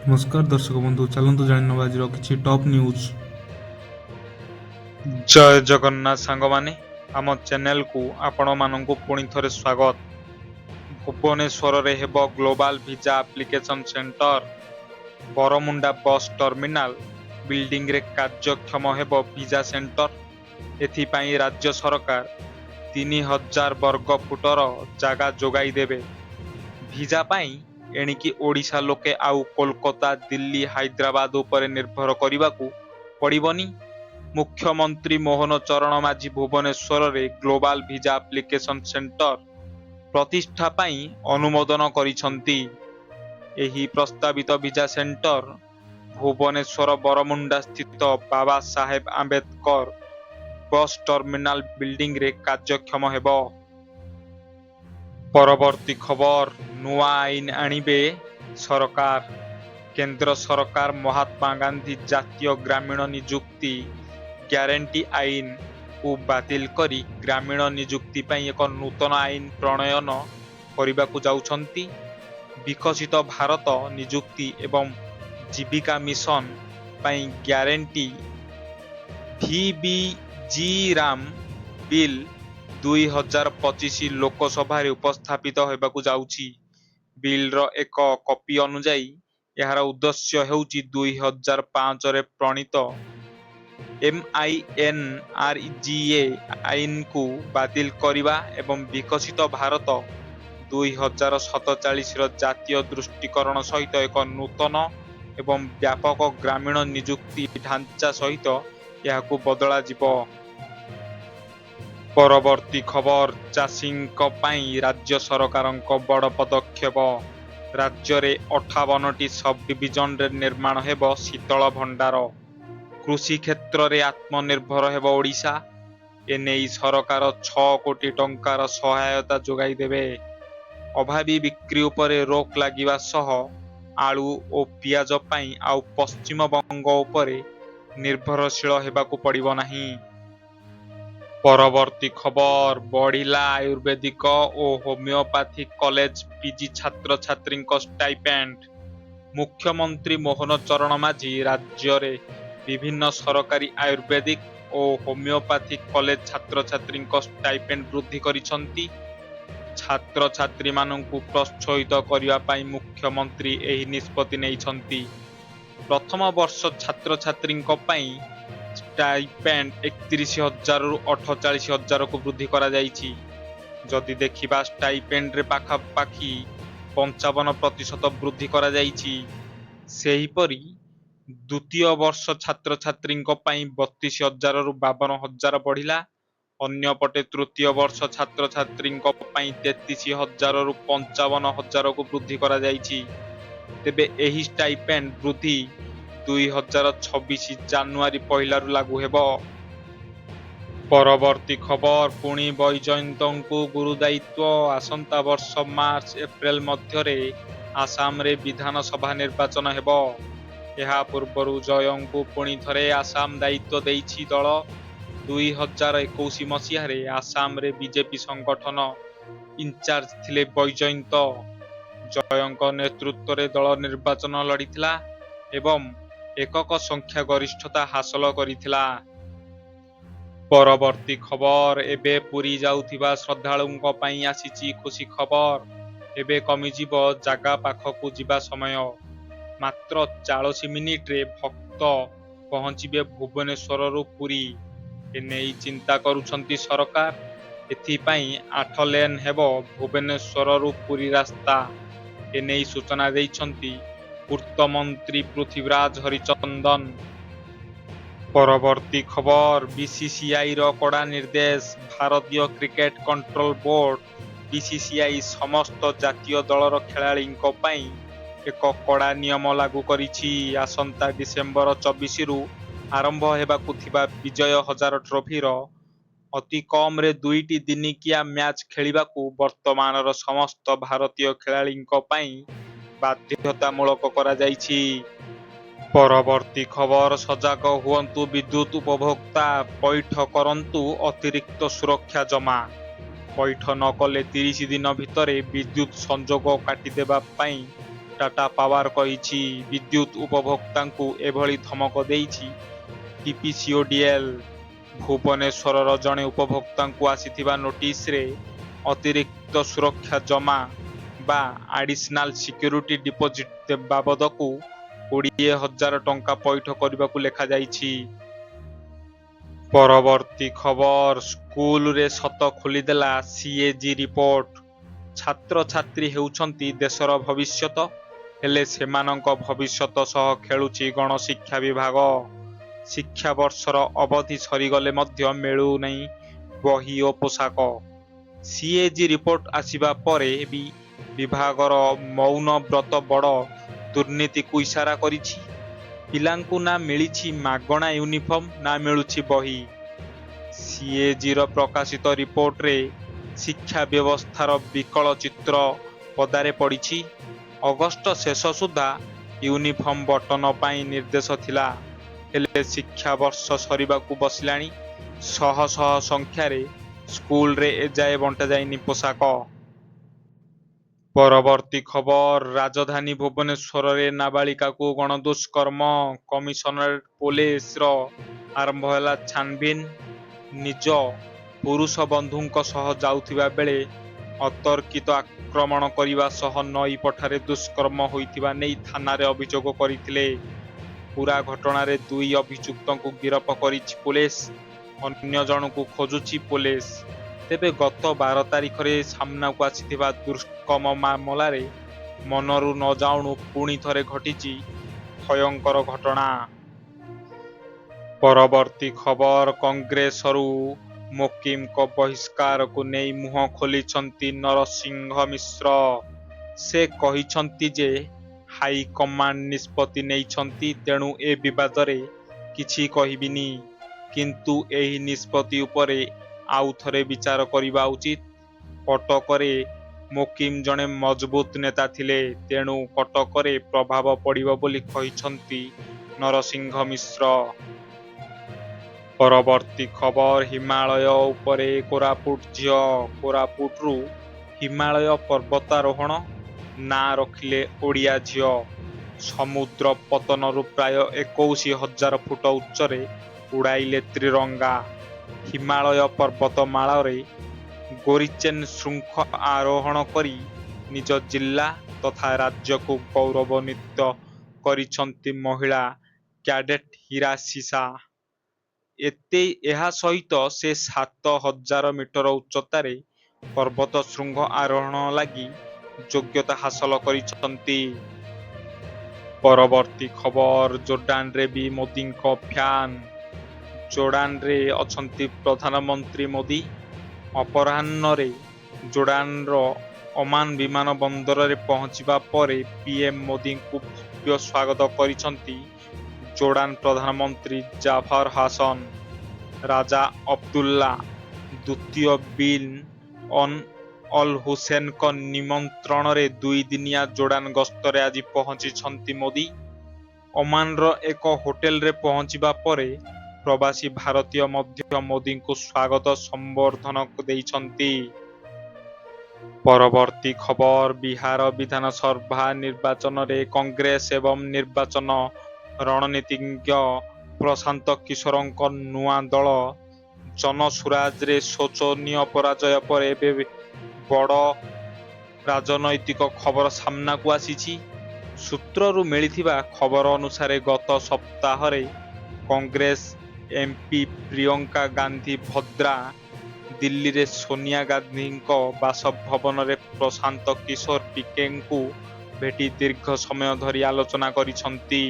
नमस्कार दर्शक बंधु चलतु जाणवा आज किसी टॉप न्यूज। जय जगन्नाथ सांगमाने आम चैनल को आपण मानंकु पुणी थरे स्वागत। भुवनेश्वर रे हेबो global visa application centre. Bermuda बस टर्मिनाल बिल्डिंग रे कार्यक्षम हेबो वीजा सेंटर। एथिपाई राज्य सरकार 3000 वर्ग फुटर जागा जोगाई देबे। वीजा पाई एणिकी ओडिशा लोके आउ कोलकाता दिल्ली हैदराबाद उपरे निर्भर करिबाकू पड़िबनी। मुख्यमंत्री मोहन चरण माझी भुवनेश्वर रे ग्लोबल वीजा एप्लिकेशन सेंटर प्रतिष्ठा पाई अनुमोदन करिसंती। एही प्रस्तावित वीजा सेंटर भुवनेश्वर बरमुंडा स्थित बाबा साहेब आंबेडकर बस टर्मिनाल बिल्डिंग रे कार्यक्षम हेबो। परवर्ती खबर नुआ आईन आनिबे सरकार। केंद्र सरकार महात्मा गांधी जातीय ग्रामीण निजुक्ति ग्यारंटी आईन को बातिल करी ग्रामीण निजुक्ति पाई एक नूतन आईन प्रणयन करने जाउछंती। विकसित भारत निजुक्ति एवं जीविका मिशन पाई guarantee VBG Ram bill 2025 Lok Sabha रे उपस्थापित होबाकू जाउची। बिल रो एक कॉपी अनुଯାयी यार उद्देश्य हेउची 2005 रे प्रणीत MINREGA आईन को बातिल करिबा एवं विकसित भारत 2047 रो जातीय दृष्टिकरण सहित एक नूतन एवं व्यापक ग्रामीण निजुक्ति ढांचा सहित याकू बदला जिवो। परवर्ती खबर चाषींक पाई राज्य सरकारंक बड़ पदक्षेप। राज्य रे 58टी सब डिविजन रे निर्माण हेबो शीतल भंडार। कृषि क्षेत्र रे आत्मनिर्भर हेबो ओडिशा। एनेई सरकार 6 कोटी टंकार सहायता जोगाई देबे। अभावी बिक्री उपरे रोक लागिबा सह आलू ओ पियाज पाई आउ पश्चिम बंग उपरे निर्भरशील हेबाकू पड़िबो नाही। परवर्ती खबर बढ़िला आयुर्वेदिक और होमियोपैथिक कॉलेज पीजी छात्र छात्री स्टाइपेंड। मुख्यमंत्री मोहन चरण माझी राज्य रे विभिन्न सरकारी आयुर्वेदिक और होमियोपैथिक कॉलेज छात्र छात्री स्टाइपेंड वृद्धि करिसंती। छात्र छात्री मानंकु प्रोत्साहित करिवा पाई मुख्यमंत्री एही निष्पत्ति नेइछंती। प्रथम वर्ष छात्र छात्री पाई स्टाइपेंड 31,000 रु 48,000 को वृद्धि करा जाइछि। जदि देखिबा स्टाइपेंड रे पाखापाखी 55% वृद्धि करा जाइछि। सेहीपरि द्वितीय वर्ष छात्र छात्री पाई 32,000 रु 52,000 बढ़िला। अन्य पटे तृतीय वर्ष छात्र छात्री पाई 33,000 रु 55,000 को वृद्धि करा जाइछि। तेबे एही स्टाइपेंड वृद्धि 2026 जानुआरी 1 रु लागू हेबो। परवर्ती खबर पुणी बैजयंतଙ୍କୁ गुरुदायित्व। आसंता वर्ष मार्च एप्रिल मध्यरे आसाम रे विधानसभा निर्वाचन हेबो। ଏହା ପୂର୍ବରୁ ଜୟଙ୍କୁ ପୁଣି ଥରେ ଆସାମ ଦାୟିତ୍ୱ ଦେଇଛି ଦଳ। 2021 ମସିହାରେ ଆସାମରେ ବିଜେପି ସଂଗଠନ ଇନଚାର୍ଜ ଥିଲେ ବୈଜୟନ୍ତ। ଜୟଙ୍କ ନେତୃତ୍ୱରେ ଦଳ ନିର୍ବାଚନ ଲଢିଥିଲା ଏବଂ ଏକକ ସଂଖ୍ୟା ଗରିଷ୍ଠତା ହାସଲ କରିଥିଲା। ପରବର୍ତ୍ତୀ ଖବର ଏବେ ପୁରୀ ଯାଉଥିବା ଶ୍ରଦ୍ଧାଳୁଙ୍କ ପାଇଁ ଆସିଛି ଖୁସି ଖବର। ଏବେ କମିଯିବ ଜାଗା ପାଖକୁ ଯିବା ସମୟ। ମାତ୍ର 40 ମିନିଟରେ ଭକ୍ତ ପହଞ୍ଚିବେ ଭୁବନେଶ୍ୱରରୁ ପୁରୀ। ଏନେଇ ଚିନ୍ତା କରୁଛନ୍ତି ସରକାର। ଏଥିପାଇଁ 8 ଲେନ୍ ହେବ ଭୁବନେଶ୍ୱରରୁ ପୁରୀ ରାସ୍ତା। ଏନେଇ ସୂଚନା ଦେଇଛନ୍ତି ପୂର୍ତ୍ତମନ୍ତ୍ରୀ ପୃଥ୍ୱୀରାଜ ହରିଚନ୍ଦନ। ପରବର୍ତ୍ତୀ ଖବର BCCI ର କଡ଼ା ନିର୍ଦ୍ଦେଶ। ଭାରତୀୟ କ୍ରିକେଟ କଣ୍ଟ୍ରୋଲ ବୋର୍ଡ BCCI ସମସ୍ତ ଜାତୀୟ ଦଳର ଖେଳାଳିଙ୍କ ପାଇଁ ଏକ କଡ଼ା ନିୟମ ଲାଗୁ କରିଛି। ଆସନ୍ତା ଡିସେମ୍ବର 24 ରୁ ଆରମ୍ଭ ହେବାକୁ ଥିବା ବିଜୟ ହଜାର ଟ୍ରଫିର ଅତି କମରେ 2ଟି ଦିନିକିଆ ମ୍ୟାଚ୍ ଖେଳିବାକୁ ବର୍ତ୍ତମାନର ସମସ୍ତ ଭାରତୀୟ ଖେଳାଳିଙ୍କ ପାଇଁ ବାଧ୍ୟତାମୂଳକ କରାଯାଇଛି। ପରବର୍ତ୍ତୀ ଖବର ସଜାଗ ହୁଅନ୍ତୁ ବିଦ୍ୟୁତ ଉପଭୋକ୍ତା। ପୈଠ କରନ୍ତୁ ଅତିରିକ୍ତ ସୁରକ୍ଷା ଜମା। ପୈଠ ନ କଲେ 30 ଦିନ ଭିତରେ ବିଦ୍ୟୁତ ସଂଯୋଗ କାଟିଦେବା ପାଇଁ ଟାଟା ପାୱାର କହିଛି ବିଦ୍ୟୁତ୍ ଉପଭୋକ୍ତାଙ୍କୁ ଏଭଳି ଧମକ ଦେଇଛି ଟିପିସିଓଡିଏଲ୍। ଭୁବନେଶ୍ୱରର ଜଣେ ଉପଭୋକ୍ତାଙ୍କୁ ଆସିଥିବା ନୋଟିସରେ ଅତିରିକ୍ତ ସୁରକ୍ଷା ଜମା ବା ଆଡିସନାଲ ସିକ୍ୟୁରିଟି ଡିପୋଜିଟ୍ ବାବଦକୁ 20,000 ଟଙ୍କା ପଇଠ କରିବାକୁ ଲେଖାଯାଇଛି। ପରବର୍ତ୍ତୀ ଖବର, ସ୍କୁଲରେ ସତ ଖୋଲିଦେଲା ସିଏଜି ରିପୋର୍ଟ। ଛାତ୍ରଛାତ୍ରୀ ହେଉଛନ୍ତି ଦେଶର ଭବିଷ୍ୟତ, ହେଲେ ସେମାନଙ୍କ ଭବିଷ୍ୟତ ସହ ଖେଳୁଛି ଗଣଶିକ୍ଷା ବିଭାଗ। ଶିକ୍ଷାବର୍ଷର ଅବଧି ସରିଗଲେ ମଧ୍ୟ ମିଳୁନାହିଁ ବହି ଓ ପୋଷାକ। ସିଏଜି ରିପୋର୍ଟ ଆସିବା ପରେ ବି ବିଭାଗର ମୌନ ବ୍ରତ ବଡ଼ ଦୁର୍ନୀତିକୁ ଇସାରା କରିଛି। ପିଲାଙ୍କୁ ନା ମିଳିଛି ମାଗଣା ୟୁନିଫର୍ମ ନା ମିଳୁଛି ବହି। ସିଏଜିର ପ୍ରକାଶିତ ରିପୋର୍ଟରେ ଶିକ୍ଷା ବ୍ୟବସ୍ଥାର ବିକଳ ଚିତ୍ର ପଦାରେ ପଡ଼ିଛି। ଅଗଷ୍ଟ ଶେଷ ସୁଦ୍ଧା ୟୁନିଫର୍ମ ବଣ୍ଟନ ପାଇଁ ନିର୍ଦ୍ଦେଶ ଥିଲା, ହେଲେ ଶିକ୍ଷାବର୍ଷ ସରିବାକୁ ବସିଲାଣି, ଶହ ଶହ ସଂଖ୍ୟାରେ ସ୍କୁଲରେ ଏଯାଏ ବଣ୍ଟାଯାଇନି ପୋଷାକ। ପରବର୍ତ୍ତୀ ଖବର, ରାଜଧାନୀ ଭୁବନେଶ୍ୱରରେ ନାବାଳିକାକୁ ଗଣଦୁଷ୍କର୍ମ, କମିଶନରେଟ ପୋଲିସର ଆରମ୍ଭ ହେଲା ଛାନଭିନ୍। ନିଜ ପୁରୁଷ ବନ୍ଧୁଙ୍କ ସହ ଯାଉଥିବା ବେଳେ ଅତର୍କିତ ଆକ୍ରମଣ କରିବା ସହ ନଈ ପଠାରେ ଦୁଷ୍କର୍ମ ହୋଇଥିବା ନେଇ ଥାନାରେ ଅଭିଯୋଗ କରିଥିଲେ। ପୂରା ଘଟଣାରେ 2 ଅଭିଯୁକ୍ତଙ୍କୁ ଗିରଫ କରିଛି ପୋଲିସ। ଅନ୍ୟ ଜଣକୁ ଖୋଜୁଛି ପୋଲିସ। ତେବେ ଗତ 12 ତାରିଖରେ ସାମ୍ନାକୁ ଆସିଥିବା ଦୁଷ୍କର୍ମ ମାମଲାରେ ମନରୁ ନ ଯାଉଣୁ ପୁଣି ଥରେ ଘଟିଛି ଭୟଙ୍କର ଘଟଣା। ପରବର୍ତ୍ତୀ ଖବର, କଂଗ୍ରେସରୁ ମୋକିମଙ୍କ ବହିଷ୍କାରକୁ ନେଇ ମୁହଁ ଖୋଲିଛନ୍ତି ନରସିଂହ ମିଶ୍ର। ସେ କହିଛନ୍ତି ଯେ ହାଇକମାଣ୍ଡ ନିଷ୍ପତ୍ତି ନେଇଛନ୍ତି, ତେଣୁ ଏ ବିବାଦରେ କିଛି କହିବିନି, କିନ୍ତୁ ଏହି ନିଷ୍ପତ୍ତି ଉପରେ ଆଉ ଥରେ ବିଚାର କରିବା ଉଚିତ। କଟକରେ ମୋକିମ ଜଣେ ମଜବୁତ ନେତା ଥିଲେ, ତେଣୁ କଟକରେ ପ୍ରଭାବ ପଡ଼ିବ ବୋଲି କହିଛନ୍ତି ନରସିଂହ ମିଶ୍ର। ପରବର୍ତ୍ତୀ ଖବର, ହିମାଳୟ ଉପରେ କୋରାପୁଟ ଝିଅ। କୋରାପୁଟରୁ ହିମାଳୟ ପର୍ବତାରୋହଣ, ନାଁ ରଖିଲେ ଓଡ଼ିଆ ଝିଅ। ସମୁଦ୍ର ପତନରୁ ପ୍ରାୟ 21,000 ଫୁଟ ଉଚ୍ଚରେ ଉଡ଼ାଇଲେ ତ୍ରିରଙ୍ଗା। ହିମାଳୟ ପର୍ବତମାଳାରେ ଗୋରିଚେନ ଶୃଙ୍ଗ ଆରୋହଣ କରି ନିଜ ଜିଲ୍ଲା ତଥା ରାଜ୍ୟକୁ ଗୌରବାନ୍ୱିତ କରିଛନ୍ତି ମହିଳା କ୍ୟାଡେଟ୍ ହିରାଶିଷା। ଏହା ସହିତ ସେ 7,000 ମିଟର ଉଚ୍ଚତାରେ ପର୍ବତ ଶୃଙ୍ଗ ଆରୋହଣ ଲାଗି ଯୋଗ୍ୟତା ହାସଲ କରିଛନ୍ତି। ପରବର୍ତ୍ତୀ ଖବର, ଜୋର୍ଡାନରେ ବି ମୋଦିଙ୍କ ଫ୍ୟାନ୍। ଜୋର୍ଡାନରେ ଅଛନ୍ତି ପ୍ରଧାନମନ୍ତ୍ରୀ ମୋଦି। ଅପରାହ୍ନରେ ଜୋର୍ଡାନର ଅମାନ ବିମାନ ବନ୍ଦରରେ ପହଞ୍ଚିବା ପରେ ପିଏମ୍ ମୋଦିଙ୍କୁ ଭବ୍ୟ ସ୍ୱାଗତ କରିଛନ୍ତି ଜୋର୍ଡାନ ପ୍ରଧାନମନ୍ତ୍ରୀ ଜାଫର ହାସନ। ରାଜା ଅବଦୁଲ୍ଲା ଦ୍ୱିତୀୟ ବିନ୍ ଅଲ ହୁସେନଙ୍କ ନିମନ୍ତ୍ରଣରେ 2 ଦିନିଆ ଜୋର୍ଡାନ ଗସ୍ତରେ ଆଜି ପହଞ୍ଚିଛନ୍ତି ମୋଦି। ଓମାନର ଏକ ହୋଟେଲରେ ପହଞ୍ଚିବା ପରେ ପ୍ରବାସୀ ଭାରତୀୟ ମଧ୍ୟ ମୋଦିଙ୍କୁ ସ୍ୱାଗତ ସମ୍ବର୍ଦ୍ଧନା ଦେଇଛନ୍ତି। ପରବର୍ତ୍ତୀ ଖବର, ବିହାର ବିଧାନସଭା ନିର୍ବାଚନରେ କଂଗ୍ରେସ ଏବଂ ନିର୍ବାଚନ ରଣନୀତିଜ୍ଞ ପ୍ରଶାନ୍ତ କିଶୋରଙ୍କ ନୂଆ ଦଳ ଜନସୁରାଜରେ ଶୋଚନୀୟ ପରାଜୟ ପରେ ଏବେ ବଡ଼ ରାଜନୈତିକ ଖବର ସାମ୍ନାକୁ ଆସିଛି। ସୂତ୍ରରୁ ମିଳିଥିବା ଖବର ଅନୁସାରେ ଗତ ସପ୍ତାହରେ କଂଗ୍ରେସ ଏମ୍ପି ପ୍ରିୟଙ୍କା ଗାନ୍ଧୀ ଭଦ୍ରା ଦିଲ୍ଲୀରେ ସୋନିଆ ଗାନ୍ଧୀଙ୍କ ବାସଭବନରେ ପ୍ରଶାନ୍ତ କିଶୋର ପିକେଙ୍କୁ ଭେଟି ଦୀର୍ଘ ସମୟ ଧରି ଆଲୋଚନା କରିଛନ୍ତି।